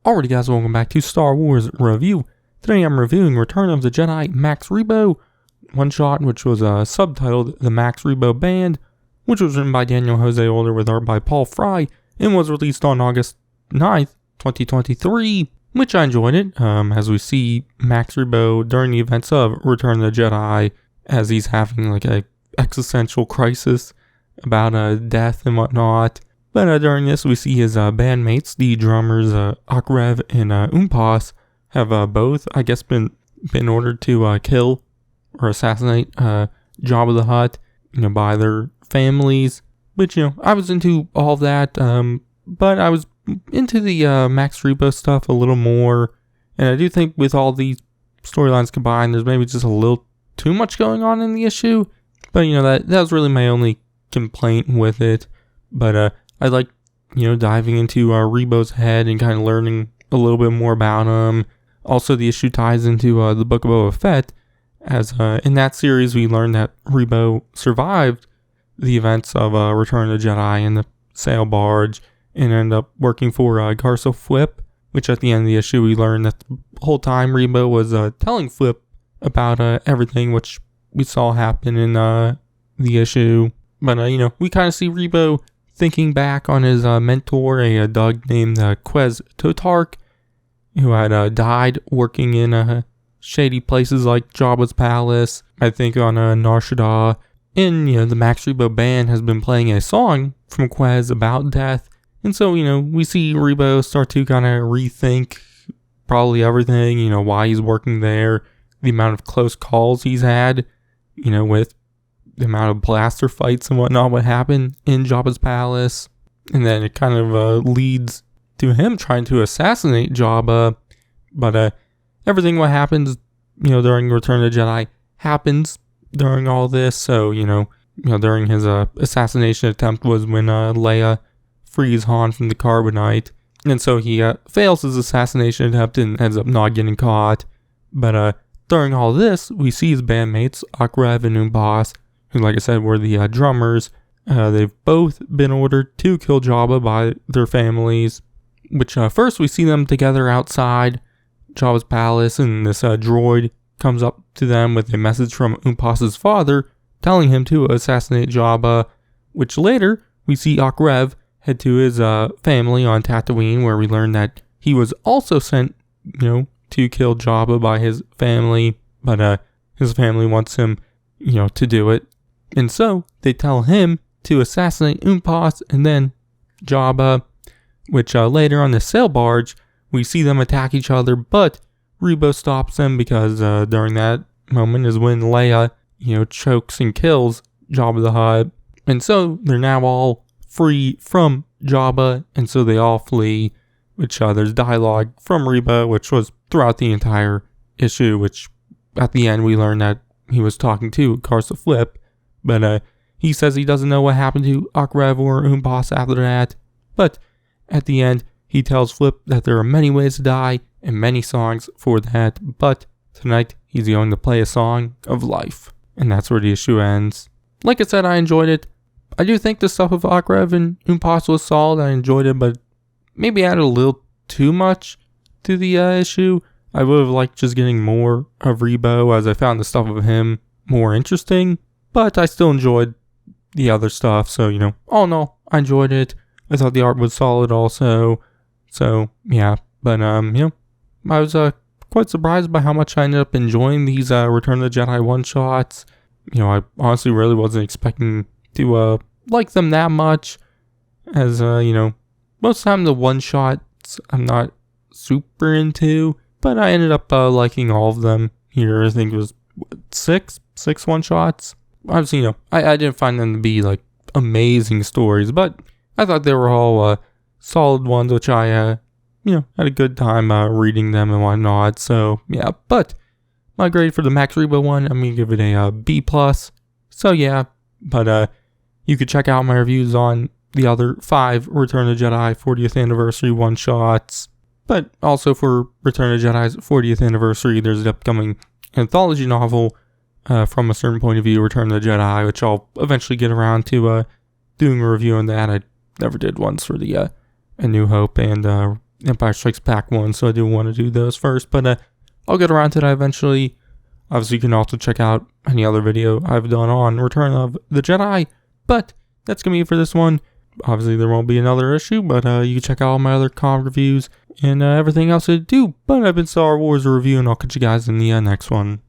Alrighty guys, welcome back to Star Wars Review. Today I'm reviewing Return of the Jedi Max Rebo one-shot, which was subtitled The Max Rebo Band, which was written by Daniel Jose Older with art by Paul Fry, and was released on August 9th, 2023, which I enjoyed it, as we see Max Rebo during the events of Return of the Jedi, as he's having like a existential crisis about death and whatnot. But during this, we see his bandmates, the drummers Ak-rev and have both, I guess, been ordered to kill or assassinate Jabba the Hutt, by their families. Which, I was into all that, but I was into the Max Rebo stuff a little more. And I do think with all these storylines combined, there's maybe just a little too much going on in the issue. But, that was really my only complaint with it. But, I like, diving into Rebo's head and kind of learning a little bit more about him. Also, the issue ties into the Book of Boba Fett, as in that series we learned that Rebo survived the events of Return of the Jedi in the sail barge and ended up working for Garso Flip, which at the end of the issue we learned that the whole time Rebo was telling Flip about everything which we saw happen in the issue. But, we kind of see Rebo thinking back on his mentor, a dog named Quez Totark, who had died working in shady places like Jabba's palace, I think on Nar Shaddaa. And, the Max Rebo band has been playing a song from Quez about death. And so, we see Rebo start to kind of rethink probably everything, why he's working there, the amount of close calls he's had, with the amount of blaster fights and whatnot, what happened in Jabba's palace. And then it kind of leads to him trying to assassinate Jabba. But everything what happens, during Return of the Jedi happens during all this. So, during his assassination attempt was when Leia frees Han from the carbonite. And so he fails his assassination attempt and ends up not getting caught. But during all this, we see his bandmates, Ak-rev and who, like I said, were the drummers. They've both been ordered to kill Jabba by their families. Which first we see them together outside Jabba's palace, and this droid comes up to them with a message from Umpas's father telling him to assassinate Jabba. Which later we see Ak-rev head to his family on Tatooine, where we learn that he was also sent, to kill Jabba by his family. But his family wants him, to do it. And so they tell him to assassinate Umpas and then Jabba, which later on the sail barge, we see them attack each other, but Rebo stops them because during that moment is when Leia, chokes and kills Jabba the Hutt. And so they're now all free from Jabba, and so they all flee, which there's dialogue from Rebo, which was throughout the entire issue, which at the end we learn that he was talking to Garso Flip. But he says he doesn't know what happened to Ak-rev or Umpas after that. But at the end, he tells Flip that there are many ways to die and many songs for that. But tonight, he's going to play a song of life. And that's where the issue ends. Like I said, I enjoyed it. I do think the stuff of Ak-rev and Umpas was solid. I enjoyed it, but maybe added a little too much to the issue. I would have liked just getting more of Rebo, as I found the stuff of him more interesting. But I still enjoyed the other stuff. So, all in all, I enjoyed it. I thought the art was solid also. So, yeah. But, I was quite surprised by how much I ended up enjoying these Return of the Jedi one-shots. I honestly really wasn't expecting to like them that much. As, most of the time the one-shots I'm not super into. But I ended up liking all of them here. I think it was six one-shots. Obviously, I didn't find them to be, like, amazing stories, but I thought they were all solid ones, which I, had a good time reading them and whatnot. So, yeah, but my grade for the Max Rebo one, I'm going to give it a B+. So, yeah, but you could check out my reviews on the other 5 Return of the Jedi 40th anniversary one-shots. But also for Return of the Jedi's 40th anniversary, there's an upcoming anthology novel from a certain point of view, Return of the Jedi, which I'll eventually get around to doing a review on that. I never did once for the A New Hope and Empire Strikes Back 1, so I do want to do those first, but I'll get around to that eventually. Obviously, you can also check out any other video I've done on Return of the Jedi, but that's going to be it for this one. Obviously, there won't be another issue, but you can check out all my other comic reviews and everything else I do. But I've been Star Wars Review, and I'll catch you guys in the next one.